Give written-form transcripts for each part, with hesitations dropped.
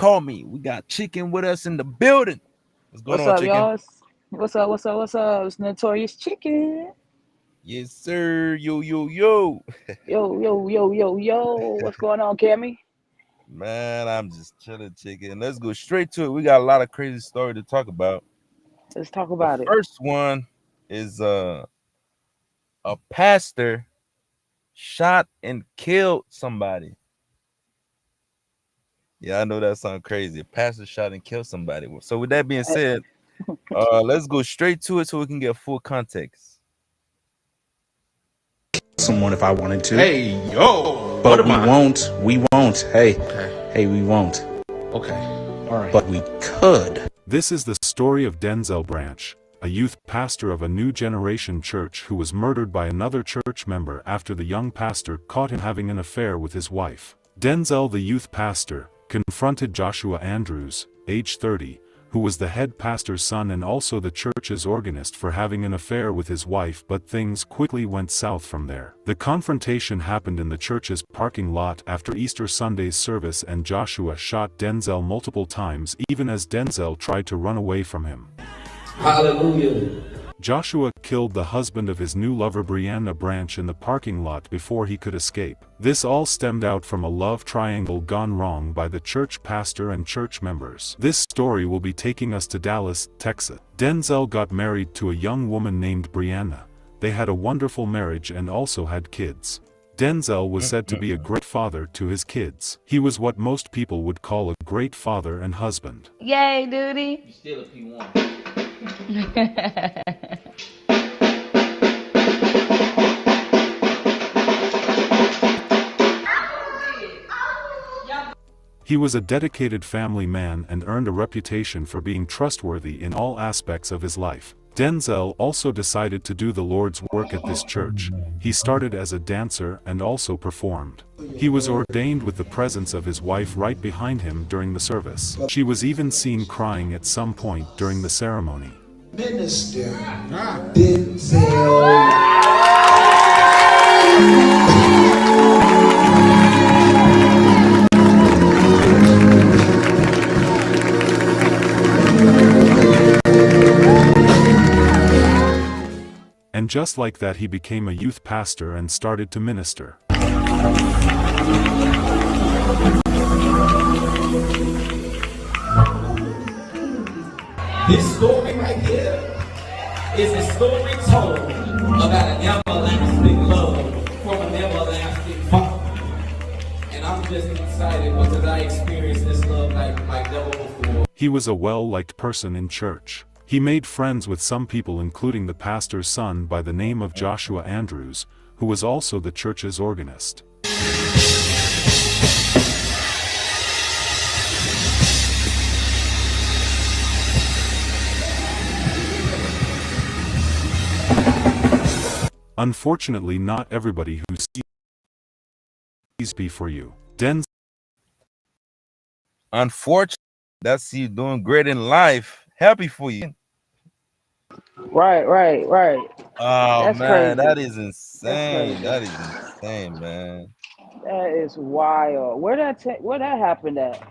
call me. We got Chicken with us in the building. What's going What's on, up, Chicken? y'all? What's up? What's up? What's up? It's Notorious Chicken. Yes, sir. Yo, yo, yo. Yo, yo, yo, yo, yo. What's going on, Cammy? Man, I'm just chilling, Chicken. Let's go straight to it. We got a lot of crazy story to talk about. Let's talk The about it. first one is a pastor shot and killed somebody. Yeah, I know that sounds crazy. A pastor shot and killed somebody. So with that being Eh, said, let's go straight to it so we can get full context. Someone if I wanted to. Hey, yo, what But am we I? won't. We won't. Hey, Okay, hey, we won't. okay, all right. But we could. This is the story of Denzel Branch, a youth pastor of a New Generation church who was murdered by another church member after the young pastor caught him having an affair with his wife. Denzel, the youth pastor, confronted Joshua Andrews, age 30, who was the head pastor's son and also the church's organist, for having an affair with his wife, but things quickly went south from there. The confrontation happened in the church's parking lot after Easter Sunday's service, and Joshua shot Denzel multiple times even as Denzel tried to run away from him. Hallelujah. Joshua killed the husband of his new lover Brianna Branch in the parking lot before he could escape. This all stemmed out from a love triangle gone wrong by the church pastor and church members. This story will be taking us to Dallas, Texas. Denzel got married to a young woman named Brianna. They had a wonderful marriage and also had kids. Denzel was said to be a great father to his kids. He was what most people would call a great father and husband. Yay, duty. You still a P1. He was a dedicated family man and earned a reputation for being trustworthy in all aspects of his life. Denzel also decided to do the Lord's work at this church. He started as a dancer and also performed. He was ordained with the presence of his wife right behind him during the service. She was even seen crying at some point during the ceremony. Minister Denzel. And just like that, he became a youth pastor and started to minister. This story right here is a story told about an everlasting love from an everlasting Father. And I'm just excited because I experienced this love like never before. He was a well-liked person in church. He made friends with some people, including the pastor's son by the name of Joshua Andrews, who was also the church's organist. Unfortunately, not everybody who sees be for you. Denzel. Unfortunately, that's you doing great in life. Happy for you. Right, right, right. Oh That's man, that crazy. is That's insane. crazy. That is insane, man. That is wild. Where that happened at?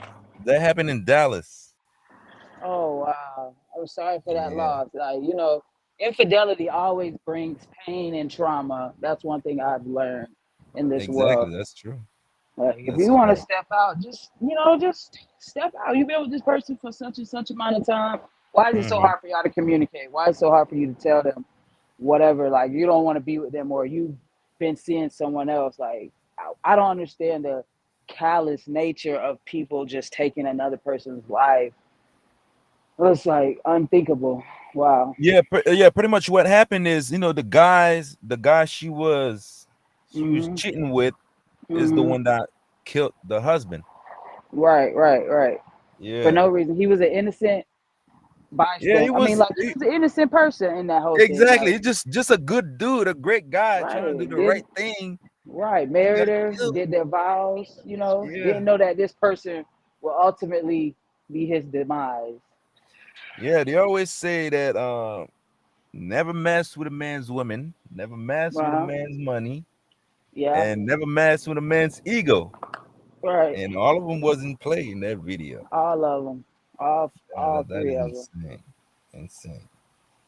That happened in Dallas. Oh wow. I'm sorry for that Yeah, loss. Infidelity always brings pain and trauma. That's one thing I've learned in this world. exactly. That's true. Like, if That's you want to true. step out, just step out. You've been with this person for such and such amount of time. Why is it so Hmm. hard for y'all to communicate? Why is it so hard for you to tell them whatever? Like, you don't want to be with them, or you've been seeing someone else. Like, I don't understand the callous nature of people just taking another person's life. It's like unthinkable. Wow. Yeah. Pretty much what happened is, the guy she was Mhm. cheating with is the Mhm. one that killed the husband. Right. Right. Right. For Yeah. no reason, he was an innocent Yeah, bystander. I mean, like, he was an innocent person in that whole thing. exactly. Like, He's just a good dude, a great guy trying to do right. the right thing. Right, He married got her, killed. did their vows, Yeah. didn't know that this person will ultimately be his demise. Yeah, they always say that never mess with a man's woman, never mess with a Uh-huh. man's money, Yeah. and never mess with a man's ego. Right. and all of them wasn't played in that video. All of them. All That three of is them. insane. Insane.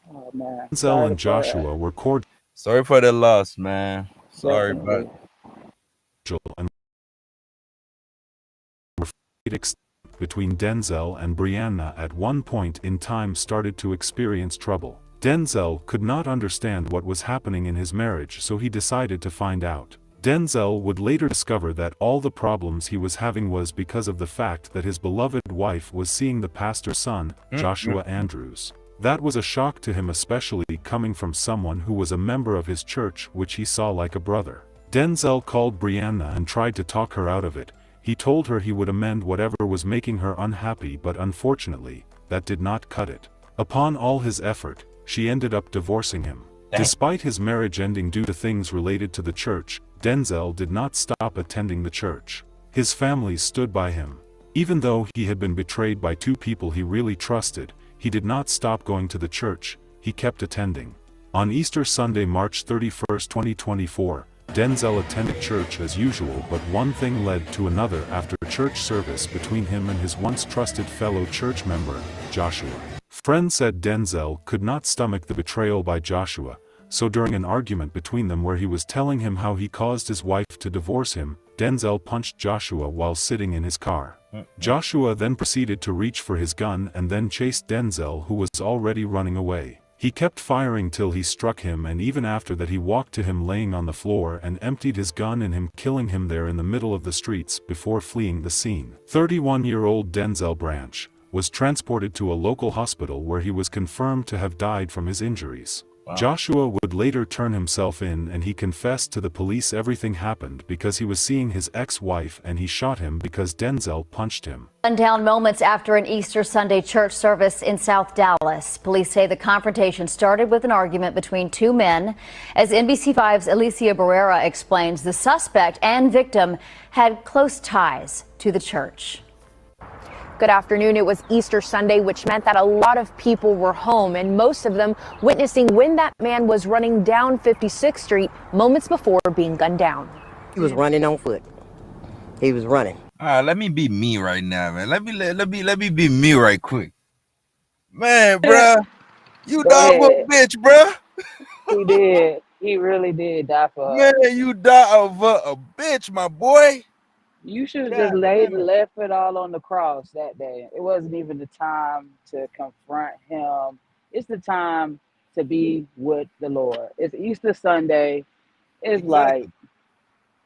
Oh man. Denzel Sorry and for that. Joshua were cordial Sorry for the loss, man. Sorry, Definitely. and between Denzel and Brianna at one point in time started to experience trouble. Denzel could not understand what was happening in his marriage, so he decided to find out. Denzel would later discover that all the problems he was having was because of the fact that his beloved wife was seeing the pastor's son, Joshua Andrews. That was a shock to him, especially coming from someone who was a member of his church, which he saw like a brother. Denzel called Brianna and tried to talk her out of it. He told her he would amend whatever was making her unhappy, but unfortunately, that did not cut it. Upon all his effort, she ended up divorcing him. Despite his marriage ending due to things related to the church, Denzel did not stop attending the church. His family stood by him. Even though he had been betrayed by two people he really trusted, he did not stop going to the church. He kept attending. On Easter Sunday, March 31, 2024, Denzel attended church as usual, but one thing led to another after church service between him and his once trusted fellow church member, Joshua. Friends said Denzel could not stomach the betrayal by Joshua, so during an argument between them where he was telling him how he caused his wife to divorce him, Denzel punched Joshua while sitting in his car. Joshua then proceeded to reach for his gun and then chased Denzel, who was already running away. He kept firing till he struck him, and even after that he walked to him laying on the floor and emptied his gun in him, killing him there in the middle of the streets before fleeing the scene. 31-year-old Denzel Branch was transported to a local hospital where he was confirmed to have died from his injuries. Wow. Joshua would later turn himself in, and he confessed to the police everything happened because he was seeing his ex-wife and he shot him because Denzel punched him. Down moments after an Easter Sunday church service in South Dallas. Police say the confrontation started with an argument between two men. As NBC5's Alicia Barrera explains, the suspect and victim had close ties to the church. Good afternoon. It was Easter Sunday, which meant that a lot of people were home, and most of them witnessing when that man was running down 56th Street moments before being gunned down. He was running on foot. He was running. All right, let me be me right now, man. Let me be me right quick. Man, bruh, you died for a bitch, bruh. He did. He really did die for her. Man, you died for a bitch, my boy. You should have just left it all on the cross that day. It wasn't even the time to confront him. It's the time to be with the Lord. It's Easter Sunday. It's like,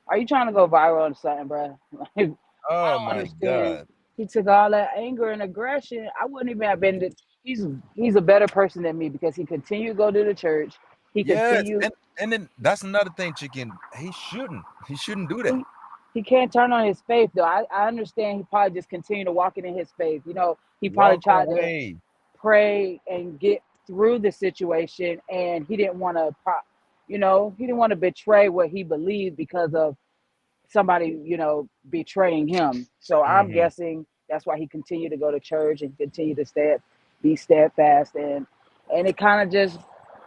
are you trying to go viral on something, bro? Like, oh my God. He took all that anger and aggression. I wouldn't even have been. He's a better person than me because he continued to go to the church. He continued. And then that's another thing, Chicken. He shouldn't do that. He can't turn on his faith, though. I understand he probably just continued to walk in his faith. You know, he probably tried to pray and get through the situation, and he didn't want to, he didn't want to betray what he believed because of somebody, betraying him. So I'm guessing that's why he continued to go to church and continue to be steadfast, and it kind of just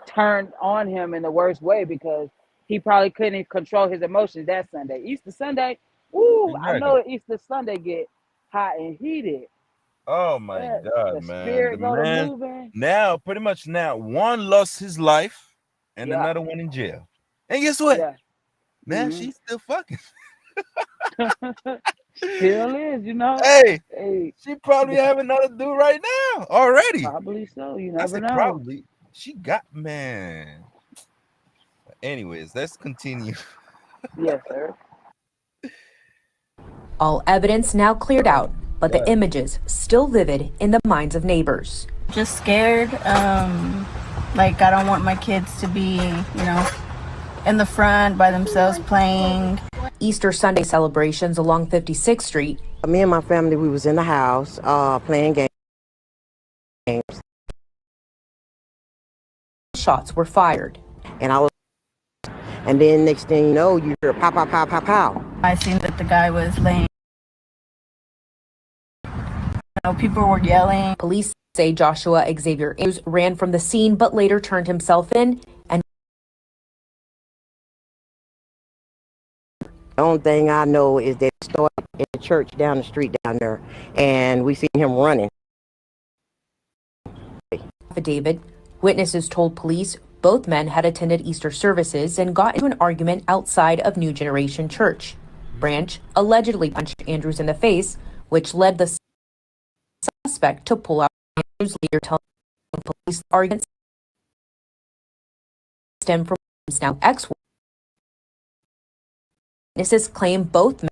turned on him in the worst way because he probably couldn't control his emotions that Sunday. Easter Sunday, I know Easter Sunday get hot and heated. Oh my God, the man. Spirit go to moving. Now, pretty much now, one lost his life and another one in jail. And guess what? Yeah. Man, she's still fucking. Still is, Hey, she probably have another dude right now already. Probably so. You never know. Probably. She got, man. Anyways, let's continue. Yes, sir. All evidence now cleared out, but the images still vivid in the minds of neighbors. Just scared. Like I don't want my kids to be, in the front by themselves playing. Easter Sunday celebrations along 56th Street. Me and my family, we was in the house playing games. Shots were fired. And then next thing you know, you hear pow, pow, pow, pow, pow. I seen that the guy was laying. People were yelling. Police say Joshua Xavier Andrews ran from the scene, but later turned himself in and The only thing I know is that it started in the church down the street down there, and we seen him running. Affidavit. Witnesses told police both men had attended Easter services and got into an argument outside of New Generation Church. Branch allegedly punched Andrews in the face, which led the suspect to pull out. Andrews later telling police the argument stemmed from his now ex-wife. Witnesses claim both men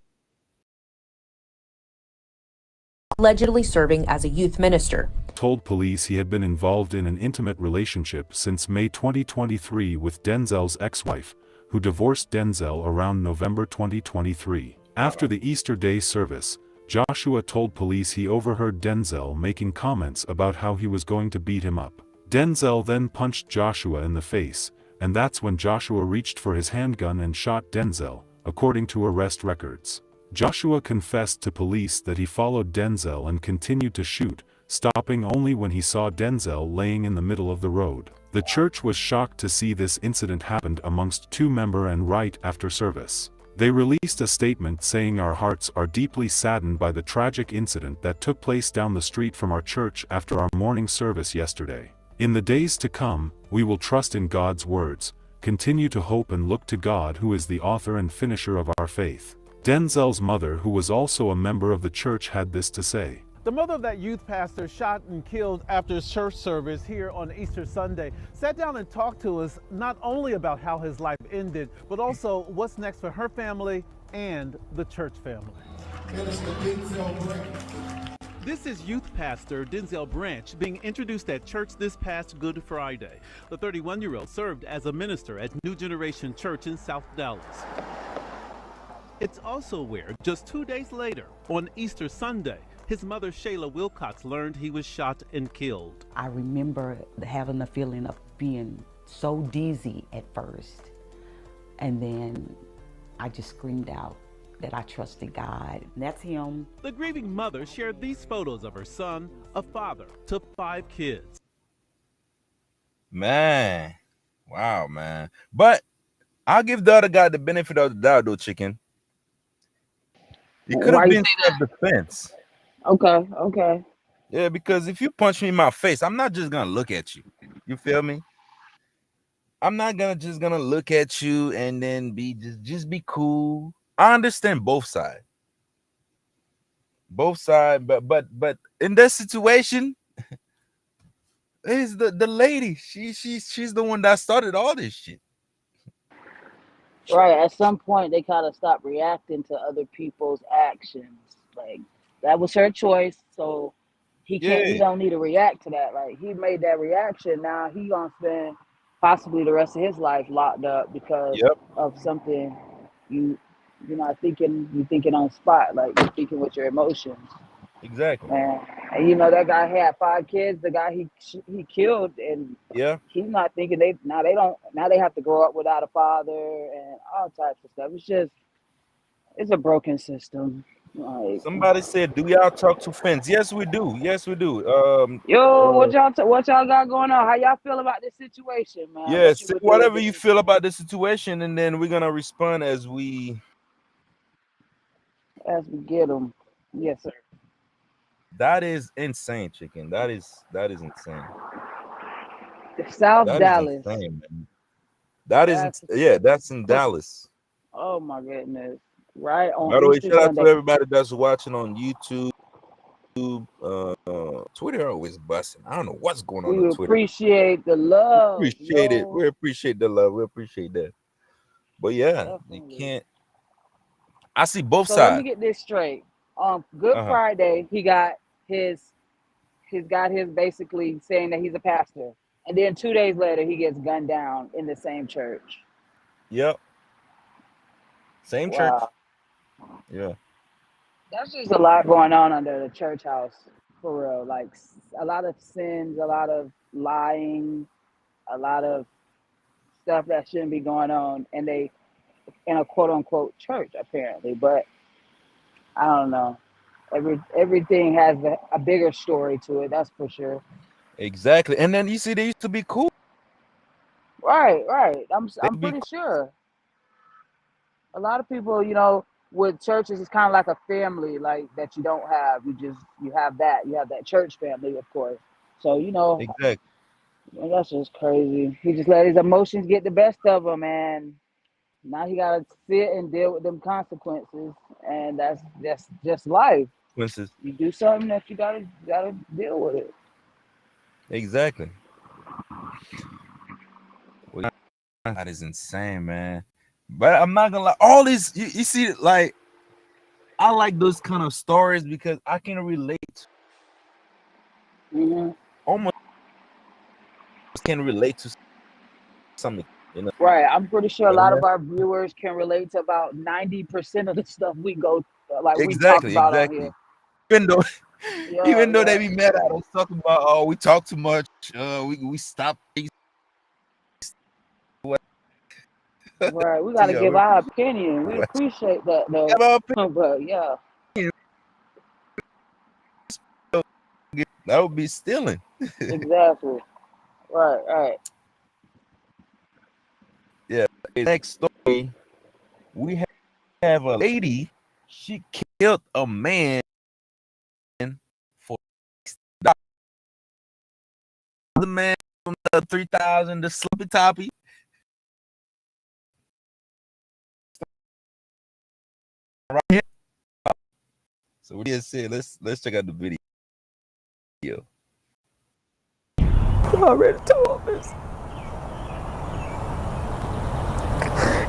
allegedly serving as a youth minister. Told police he had been involved in an intimate relationship since May 2023 with Denzel's ex-wife, who divorced Denzel around November 2023. After the Easter Day service, Joshua told police he overheard Denzel making comments about how he was going to beat him up. Denzel then punched Joshua in the face, and that's when Joshua reached for his handgun and shot Denzel, according to arrest records. Joshua confessed to police that he followed Denzel and continued to shoot, stopping only when he saw Denzel laying in the middle of the road. The church was shocked to see this incident happened amongst two member and right after service. They released a statement saying, "Our hearts are deeply saddened by the tragic incident that took place down the street from our church after our morning service yesterday. In the days to come, we will trust in God's words, continue to hope and look to God who is the author and finisher of our faith." Denzel's mother, who was also a member of the church, had this to say. The mother of that youth pastor shot and killed after his church service here on Easter Sunday sat down and talked to us not only about how his life ended, but also what's next for her family and the church family. This is youth pastor Denzel Branch being introduced at church this past Good Friday. The 31-year-old served as a minister at New Generation Church in South Dallas. It's also where, just 2 days later, on Easter Sunday, his mother, Shayla Wilcox, learned he was shot and killed. I remember having the feeling of being so dizzy at first. And then I just screamed out that I trusted God. And that's him. The grieving mother shared these photos of her son, a father to 5 kids. Man. Wow, man. But I'll give the other guy the benefit of the doubt, though, chicken. It could have been self-defense. Okay. Yeah, because if you punch me in my face, I'm not just gonna look at you. You feel me? I'm not gonna look at you and then just be cool. I understand both sides. But in that situation, is the lady. She's the one that started all this shit. Right. At some point, they kind of stopped reacting to other people's actions. Like, that was her choice, so he can't. Yeah. He don't need to react to that. Like, he made that reaction. Now he gonna spend possibly the rest of his life locked up because of something you're not thinking. You thinking on spot, like you're thinking with your emotions. Exactly. And you know that guy had 5 kids. The guy he killed, and he's not thinking they have to grow up without a father and all types of stuff. It's a broken system. Like, somebody said, "Do y'all talk to friends?" Yes, we do. Yes, we do. What y'all got going on? How y'all feel about this situation, man? Yes, whatever you feel about the situation, and then we're gonna respond as we get them. Yes, sir. That is insane, chicken. That is insane. South Dallas. Insane, man. That's in Dallas. Oh my goodness. Right on. By the way, shout out to everybody that's watching on YouTube. Twitter always busting. I don't know what's going on Twitter. We appreciate the love. We appreciate the love. We appreciate that. But yeah, you can't. I see both sides. Let me get this straight. Good Friday, he got his basically saying that he's a pastor, and then 2 days later he gets gunned down in the same church. Yep. Same church. Yeah. That's just a lot going on under the church house, for real. Like a lot of sins, a lot of lying, a lot of stuff that shouldn't be going on, and they in a quote unquote church apparently. But I don't know. Everything has a bigger story to it. That's for sure. Exactly. And then you see, they used to be cool. Right. I'm pretty sure. A lot of people, with churches, it's kind of like a family, like that you don't have. You have that church family, of course. So Exactly. and that's just crazy. He just let his emotions get the best of him, and now he gotta sit and deal with them consequences, and that's just life. Consequences. You do something that you gotta deal with it. Exactly. Well, that is insane, man. But I'm not gonna lie. All these, you see, like, I like those kind of stories because I can relate. Almost can relate to something. Right. I'm pretty sure a lot Yeah. of our viewers can relate to about 90% of the stuff we we talk Exactly. about on here. Even though, even though Yeah. they be mad at us talking about, oh, we talk too much. We stop. Right. We gotta give our opinion. We appreciate that though. But yeah. That would be stealing. Exactly. Right. Yeah. Next story, we have a lady. She killed a man for the man from the 3,000, the Slippy Toppy. Right here. So we just said, let's check out the video. I already told this.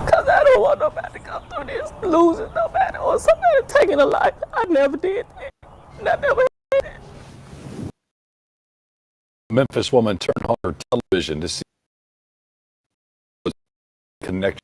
Cause I don't want nobody to go through this, losing nobody or somebody taking a life. I never did that. And I never had it. Memphis woman turned on her television to see connection.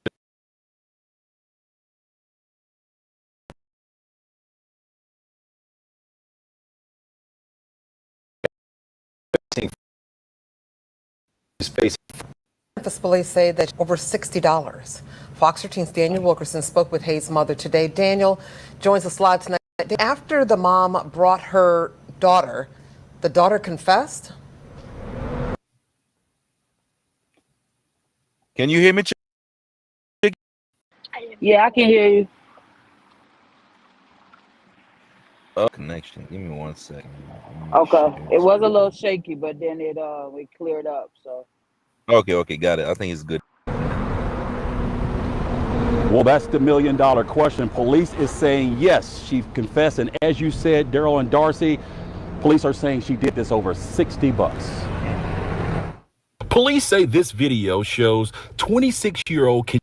Memphis police say that over $60. Fox 13's Daniel Wilkerson spoke with Hayes' mother today. Daniel joins us live tonight. After the mom brought her daughter, the daughter confessed? Can you hear me? Yeah, I can hear you. Oh, connection. Give me 1 second. Okay. It was a little shaky, but then it cleared up. So Okay, got it. I think it's good. Well, that's the $1 million question. Police is saying yes, she confessed, and as you said, Daryl and Darcy, police are saying she did this over $60. Police say this video shows 26-year-old Kenya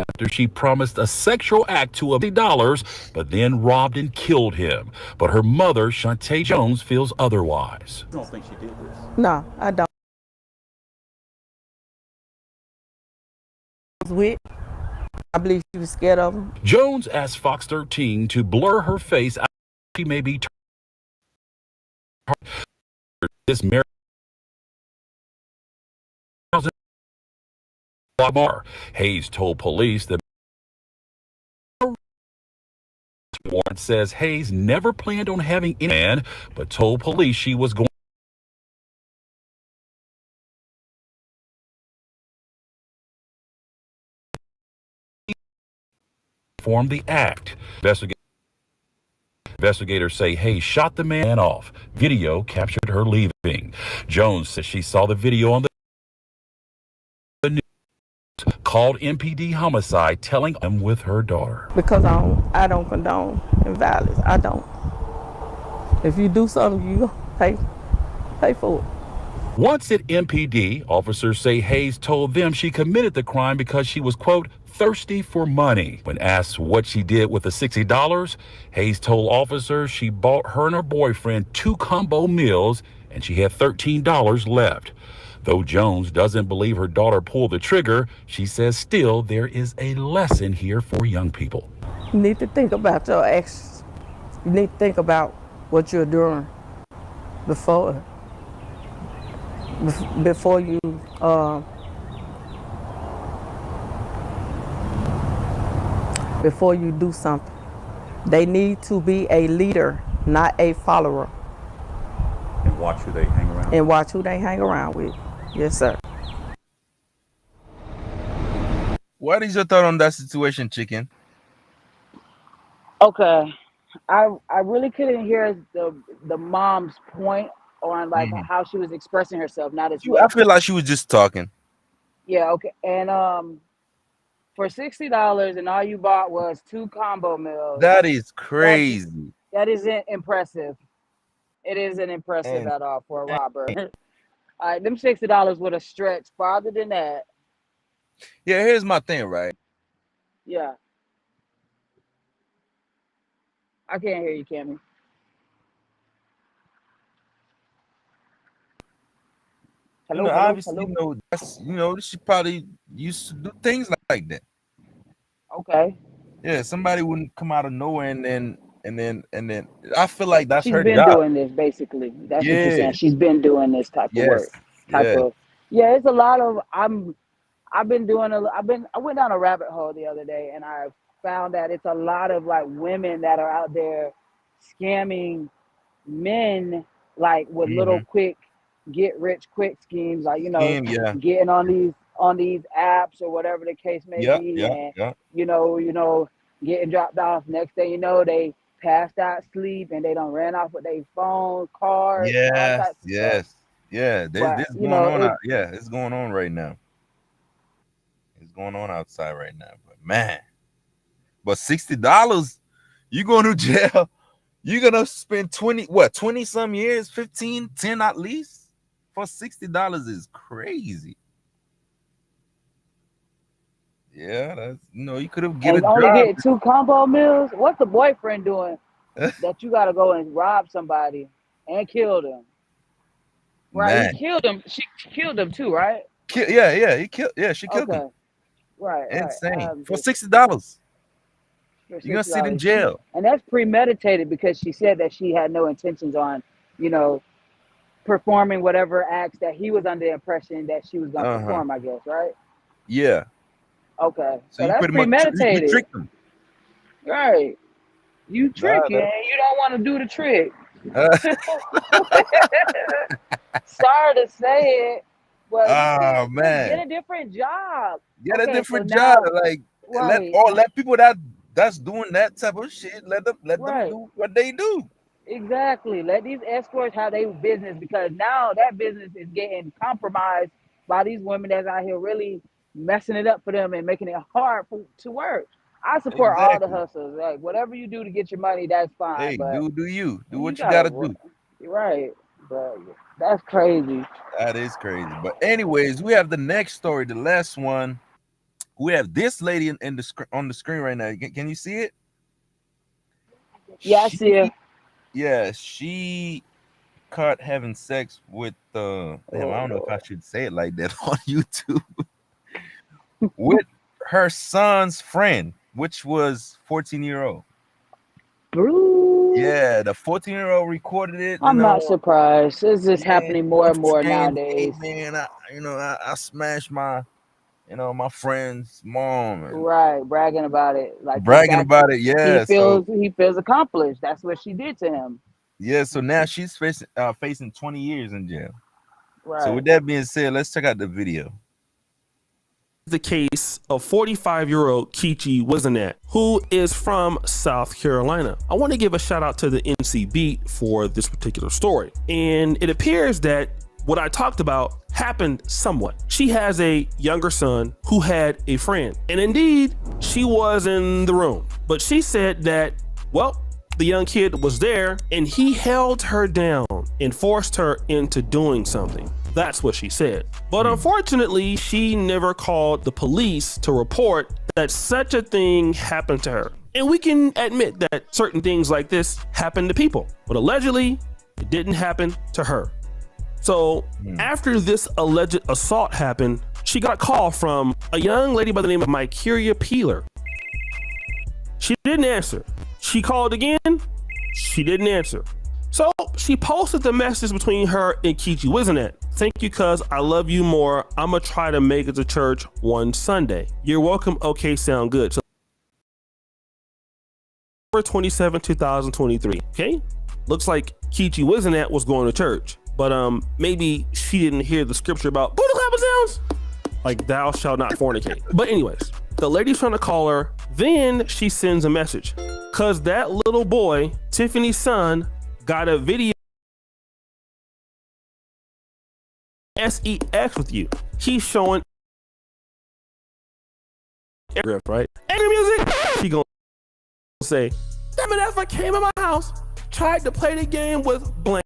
after she promised a sexual act to $50, but then robbed and killed him. But her mother, Shantae Jones, feels otherwise. I don't think she did this. No, I don't. I believe she was scared of him. Jones asked Fox 13 to blur her face after she may be this marriage. Hayes told police that warrant says Hayes never planned on having any man, but told police she was going to perform the act. Investigators say Hayes shot the man off. Video captured her leaving. Jones says she saw the video on the news, called MPD homicide, telling them with her daughter. Because I don't condone violence. I don't. If you do something, you pay for it. Once at MPD, officers say Hayes told them she committed the crime because she was, quote, thirsty for money. When asked what she did with the $60, Hayes told officers she bought her and her boyfriend 2 combo meals and she had $13 left. Though Jones doesn't believe her daughter pulled the trigger, she says still there is a lesson here for young people. You need to think about your actions. You need to think about what you're doing before you do something. They need to be a leader, not a follower. And watch who they hang around with. And watch who they hang around with. Yes, sir. What is your thought on that situation, Chicken? Okay, I really couldn't hear the mom's point on like Mhm. how she was expressing herself. Not as I much. feel like she was just talking. Yeah. Okay. And for $60 and all you bought was 2 combo meals. That is That crazy. that isn't impressive. It isn't impressive And at all for a robber. All right, them $60 would have stretched farther than that. yeah, here's my thing, right? Yeah. I can't hear you, Cammy. You know, obviously, she probably used to do things like that. Okay. Yeah, somebody wouldn't come out of nowhere and then I feel like that's She's her been job. doing this basically. That's what you're Yeah. saying. She's been doing this type of work. Yes. Yeah, it's a lot of I went down a rabbit hole the other day and I found that it's a lot of like women that are out there scamming men like with little quick get rich quick schemes, like Scheme, yeah. getting on these apps or whatever the case may Yeah, be, yeah, and yeah. getting dropped off. Next thing you know, they passed out sleep and they done ran off with their phone, cars, all Yes, types of stuff. yes. Yeah, But this going on it's going on right now. It's going on outside right now. But man, $60, you going to jail. You're gonna spend 20 some years, 15, 10 at least for $60 is crazy. Yeah, that's you could have get And a only job. getting 2 combo meals. What's the boyfriend doing that you got to go and rob somebody and kill them? Right, Man. he killed him. She killed him too, right? She killed Okay, him. right. Insane. For Just $60. for You're gonna sit in $60. jail. And that's premeditated because she said that she had no intentions on, performing whatever acts that he was under the impression that she was gonna perform, I guess, right? Yeah. Okay. So So you that's pretty much you premeditated. tricked them. Right. You tricky that- and you don't want to do the trick. Uh, Sorry to say it, but Oh, just man. get a different job. Get a Okay, different so job. now- Like Right. let people that's doing that type of shit, let them Right. do what they do. Exactly. Let these escorts have their business because now that business is getting compromised by these women that's out here really messing it up for them and making it hard to work. I support all the Exactly. hustles. Like whatever you do to get your money, that's fine. Hey, but do you. Do what you gotta gotta work. do. You're right. But that's crazy. That is crazy. But anyways, we have the next story, the last one. We have this lady in the on the screen right now. Can you see it? Yeah, I see it. Yeah, she caught having sex with damn, I don't know if I should say it like that on YouTube. With her son's friend, which was 14-year-old. Yeah, the 14-year-old recorded it. I'm not surprised. It's just happening more and more saying, nowadays. Hey, man, I smashed my my friend's mom. And Right, bragging about it. Like bragging that's- about it, yeah. He feels accomplished. That's what she did to him. Yeah, so now she's facing 20 years in jail. Right. So with that being said, let's check out the video. The case of 45-year-old Kichi Wizenat, who is from South Carolina. I want to give a shout out to the NC Beat for this particular story. And it appears that what I talked about happened somewhat. She has a younger son who had a friend. And indeed, she was in the room. But she said that, well, the young kid was there and he held her down and forced her into doing something. That's what she said. But unfortunately, she never called the police to report that such a thing happened to her. And we can admit that certain things like this happen to people, but allegedly it didn't happen to her. So after this alleged assault happened, she got a call from a young lady by the name of Mykeria Peeler. She didn't answer. She called again. She didn't answer. So she posted the message between her and Kichi Wizenat. Thank you, cuz I love you more. I'ma try to make it to church one Sunday. You're welcome. Okay, sound good. So October 27, 2023. Okay, looks like Kichi Wizenat was going to church, but maybe she didn't hear the scripture about booty clapping sounds, like thou shalt not fornicate. But anyways, The lady's trying to call her. Then she sends a message. Cause that little boy, Tiffany's son, got a video sex with you. He's showing right? And the music. She gonna say, damn it, if I came in my house, tried to play the game with blank.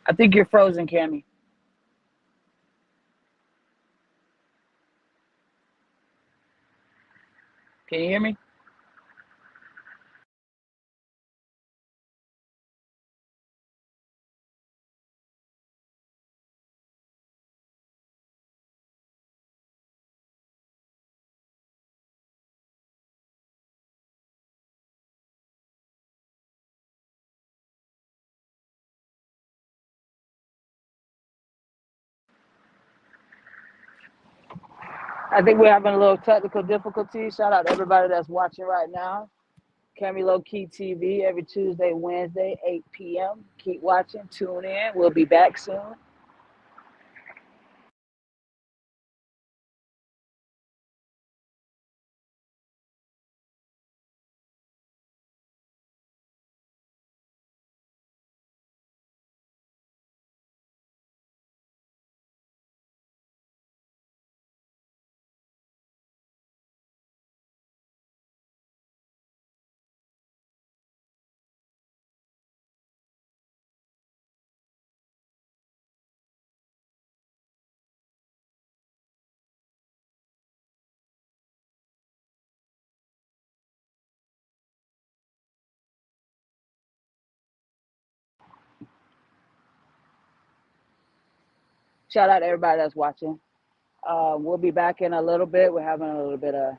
I think you're frozen, Cammy. Can you hear me? I think we're having a little technical difficulty. Shout out to everybody that's watching right now. Cammy Low Key TV every Tuesday, Wednesday, 8 p.m. Keep watching, tune in. We'll be back soon. Shout out to everybody that's watching. We'll be back in a little bit. We're having a little bit of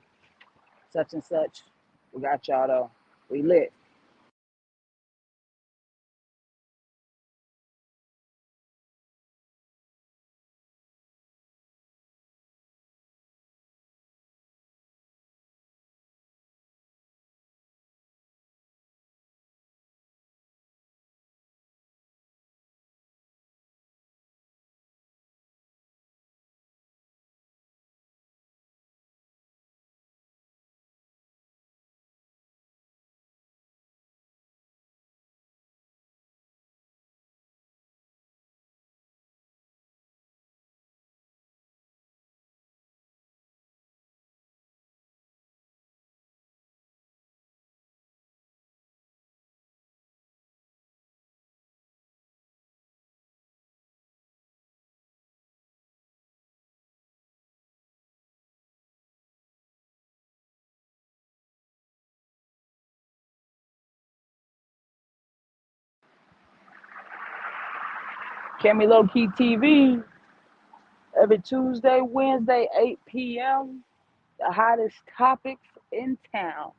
such and such. We got y'all though. We lit. Cammy Low Key TV every Tuesday, Wednesday, 8 p.m. The hottest topics in town.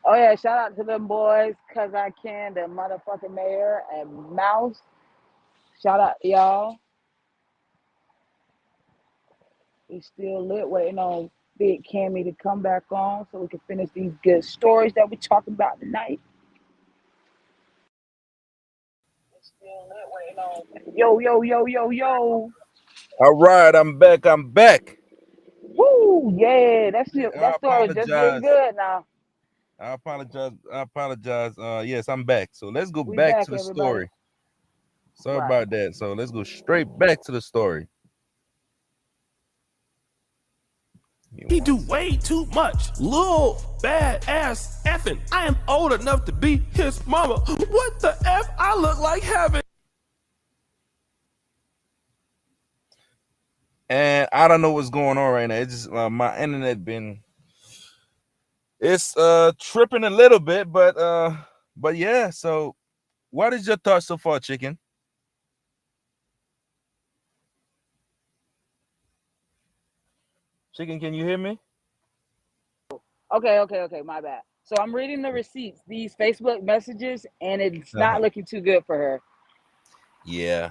Oh yeah, shout out to them boys, Cause I Can, the motherfucking mayor, and Mouse. Shout out to y'all. We still lit, waiting on Big Cammy to come back on so we can finish these good stories that we're talking about tonight. Yo, yo, yo, yo, yo. All right, I'm back. I'm back. Woo, yeah, that story was just getting good now. I apologize. Yes, I'm back. So let's go We back to the everybody. story. Sorry Right. about that. So let's go straight back to the story. He do way too much. Little bad ass effing. I am old enough to be his mama. What the F I look like having? And I don't know what's going on right now. It's just my internet it's tripping a little bit, but yeah. So what is your thoughts so far, Chicken? Chicken, can you hear me? Okay, my bad. So I'm reading the receipts, these Facebook messages, and it's not looking too good for her. Yeah.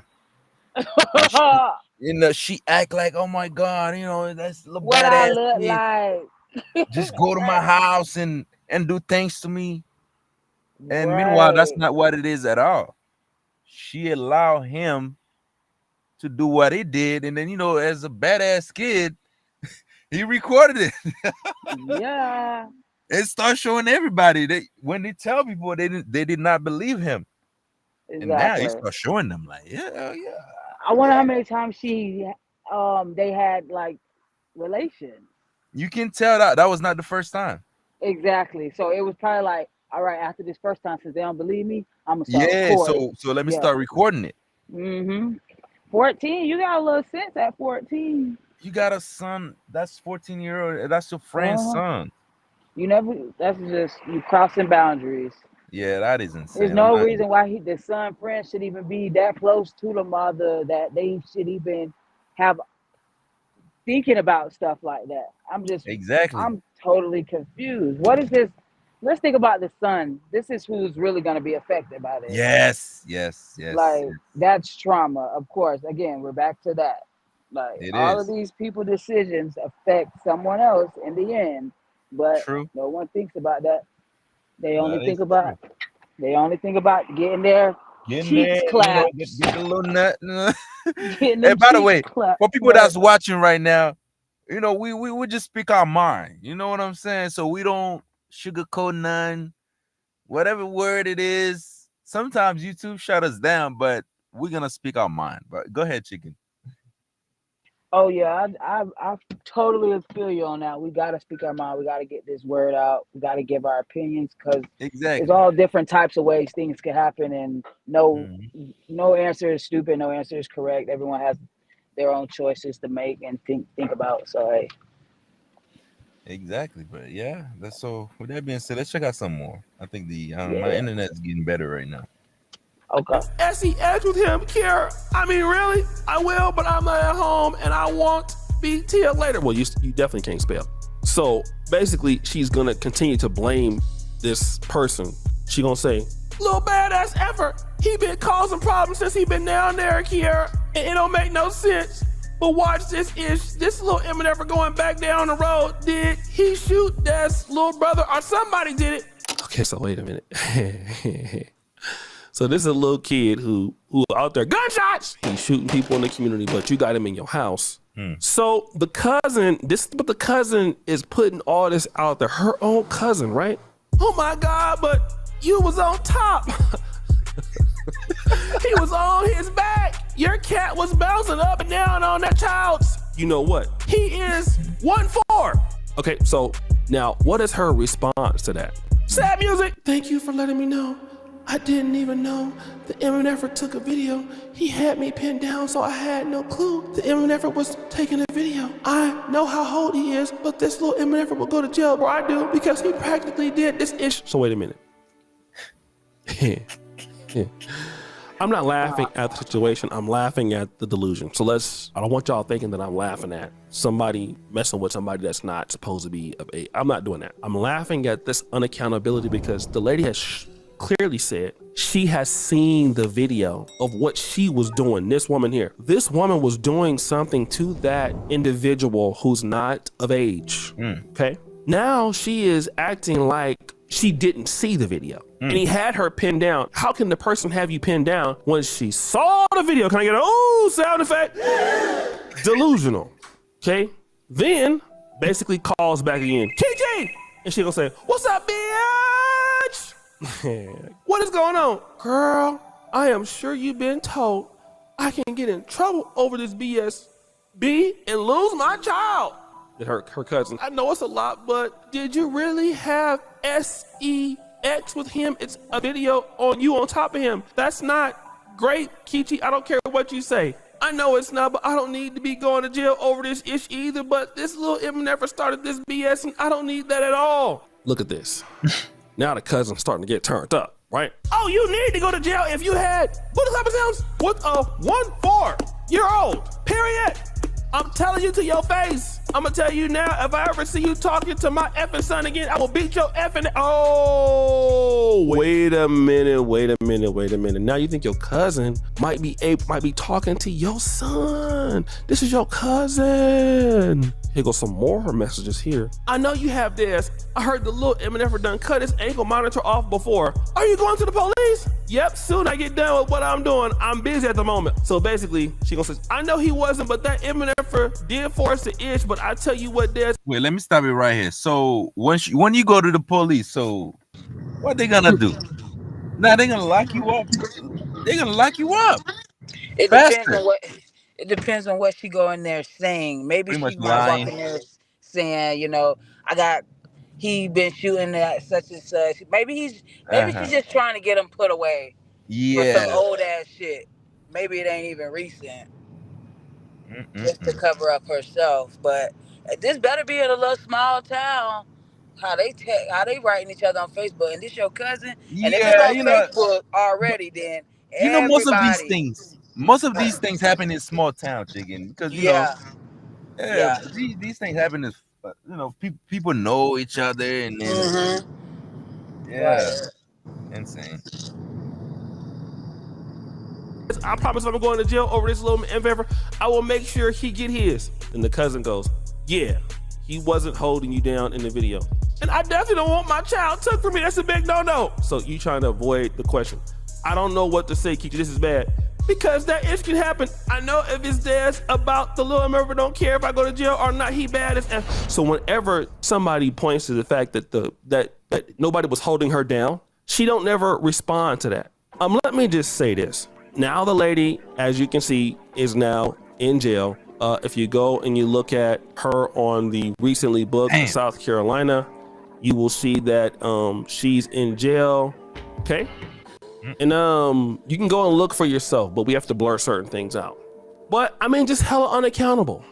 She act like, oh my God, that's little What I badass look kid. like. Just go to my house and do things to me. And Right. meanwhile, that's not what it is at all. She allowed him to do what he did, and then as a badass kid, he recorded it. Yeah. And start showing everybody. When they tell people, they did not believe him. Exactly. And now he start showing them like, yeah. I wonder how many times they had like relations. You can tell that was not the first time. Exactly. So it was probably like, all right, after this first time, since they don't believe me, I'm gonna start Yeah, recording. so let me start recording it. 14, you got a little sense at 14. You got a son that's 14-year-old. That's your friend's son. That's just you crossing boundaries. Yeah, that is insane. There's no reason why the son friend should even be that close to the mother that they should even have thinking about stuff like that. I'm totally confused. What is this? Let's think about the son. This is who's really going to be affected by this. Yes. Like that's trauma, of course. Again, we're back to that. Like all of these people decisions affect someone else in the end, but no one thinks about that. They only think about getting their cheeks clapped. Get a little nut. Hey, by the way, for people that's watching right now, we just speak our mind. You know what I'm saying? So we don't sugarcoat none. Whatever word it is, sometimes YouTube shut us down, but we're gonna speak our mind. But go ahead, Chicken. Oh yeah, I totally feel you on that. We gotta speak our mind. We gotta get this word out. We gotta give our opinions because there's all different types of ways things can happen, and no answer is stupid. No answer is correct. Everyone has their own choices to make and think about. So hey. Exactly, but yeah, that's so. With that being said, let's check out some more. I think my internet's getting better right now. Okay. SEX with him, Kiara. I mean, really? I will, but I'm not at home and I won't be till later. Well, you definitely can't spell. So basically, she's gonna continue to blame this person. She gonna say, little badass effort. He been causing problems since he been down there, Kiara. And it don't make no sense. But watch this little Eminem going back down the road. Did he shoot that little brother or somebody did it? Okay, so wait a minute. So this is a little kid who out there, gunshots! He's shooting people in the community, but you got him in your house. So the cousin is putting all this out there. Her own cousin, right? Oh my God, but you was on top. He was on his back. Your cat was bouncing up and down on that child's. You know what? He is 1-4. Okay, so now what is her response to that? Sad music. Thank you for letting me know. I didn't even know the Eminem took a video. He had me pinned down, so I had no clue the Eminem was taking a video. I know how old he is, but this little Eminem will go to jail, bro. I do, because he practically did this ish. So wait a minute. I'm not laughing at the situation. I'm laughing at the delusion. So I don't want y'all thinking that I'm laughing at somebody messing with somebody that's not supposed to be of age. I'm not doing that. I'm laughing at this unaccountability because the lady has clearly said she has seen the video of what she was doing. This woman here, this woman was doing something to that individual who's not of age. Okay. Now she is acting like she didn't see the video. And he had her pinned down. How can the person have you pinned down when she saw the video? Can I get a sound effect? Delusional. Okay. Then basically calls back again, TJ, and she gonna say, what's up, bitch? What is going on? Girl, I am sure you've been told I can get in trouble over this BS and lose my child. Her cousin. I know it's a lot, but did you really have SEX with him? It's a video on you on top of him. That's not great, Kichi. I don't care what you say. I know it's not, but I don't need to be going to jail over this ish either. But this little Eminem started this BS, and I don't need that at all. Look at this. Now the cousin's starting to get turned up, right? Oh, you need to go to jail if you had what type of sounds? What a 1-4-year-old. Period. I'm telling you to your face. I'm gonna tell you now, if I ever see you talking to my effing son again, I will beat your effing. Oh, wait a minute. Now you think your cousin might be talking to your son. This is your cousin. Here goes some more messages here. I know you have this. I heard the little Eminem done cut his ankle monitor off before. Are you going to the police? Yep, soon I get done with what I'm doing. I'm busy at the moment. So basically, she gonna say, I know he wasn't, but that Eminem did force the itch, but I tell you what, Des. Wait, let me stop it right here. So when you go to the police, so what they gonna do? Now they gonna lock you up. They're gonna lock you up. It depends on what she go in there saying. Maybe Pretty she much might lying. walk in there saying, he been shooting at such and such. Maybe she's just trying to get him put away for some Yeah. old ass shit. Maybe it ain't even recent, just to cover up herself. But this better be in a little small town. How they writing each other on Facebook, and this your cousin, and if it's Yeah, on Facebook already, then most of these everybody. things happen in small town, chicken, because Yeah. these things happen as people know each other, and then insane. I promise I'm going to jail over this little man favor. I will make sure he get his. And the cousin goes, yeah, he wasn't holding you down in the video. And I definitely don't want my child took from me. That's a big no-no. So you trying to avoid the question. I don't know what to say, Kiki. This is bad. Because that itch can happen. I know if it's Des about the little Merver don't care if I go to jail or not, he bad as F. So whenever somebody points to the fact that that nobody was holding her down, she don't never respond to that. Let me just say this. Now the lady, as you can see, is now in jail. If you go and you look at her on the recently booked South Carolina, you will see that she's in jail. Okay. And you can go and look for yourself, but we have to blur certain things out. But I mean, just hella unaccountable.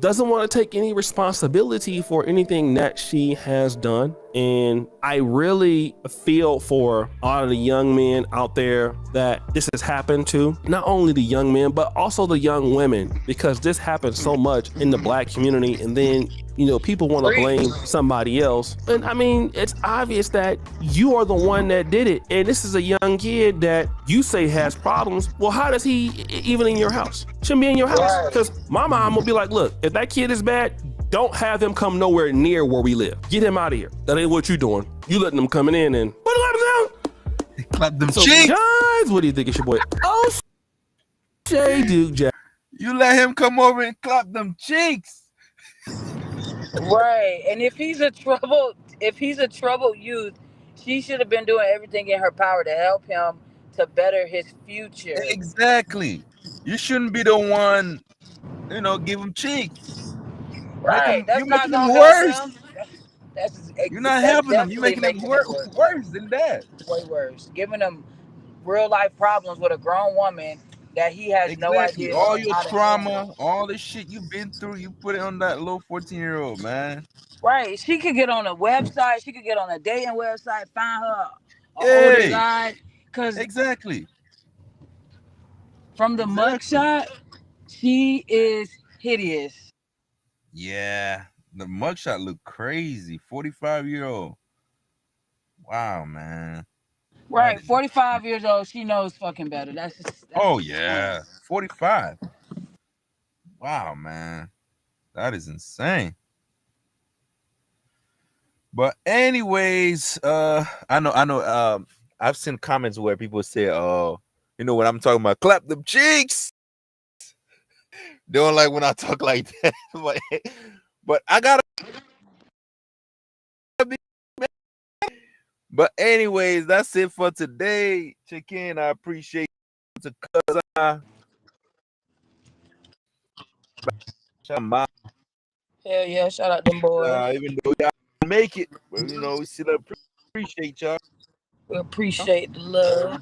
Doesn't want to take any responsibility for anything that she has done. And I really feel for a lot of the young men out there that this has happened to. Not only the young men, but also the young women, because this happens so much in the Black community. And then, people want to blame somebody else. And I mean, it's obvious that you are the one that did it. And this is a young kid that you say has problems. Well, how does he even in your house? Shouldn't be in your house. Because my mom will be like, look, if that kid is bad, don't have him come nowhere near where we live. Get him out of here. That ain't what you doing. You letting them coming in and what clap them so cheeks. Guys, what do you think it's your boy? Oh, Shay Duke Jack. You let him come over and clap them cheeks. Right. And if he's a troubled youth, she should have been doing everything in her power to help him to better his future. Exactly. You shouldn't be the one, give him cheeks. Right. You're making them worse. You're not helping them. You're making them worse than that. Way worse. Giving them real life problems with a grown woman that he has no idea. All your trauma, all the shit you've been through, you put it on that little 14-year-old, man. Right. She could get on a website. She could get on a dating website, find her older guy. Exactly. From the mugshot, she is hideous. Yeah. The mugshot looked crazy. 45-year-old. Wow, man. Right. 45 years old. She knows fucking better. That's yeah. 45. Wow, man. That is insane. But anyways, I know. I've seen comments where people say, when I'm talking about clap them cheeks. They don't like when I talk like that. But I gotta be. But anyways, that's it for today. Check in. I appreciate you to cousin. Hell yeah, shout out them boys. Even though y'all make it, but we still appreciate y'all. We appreciate the love.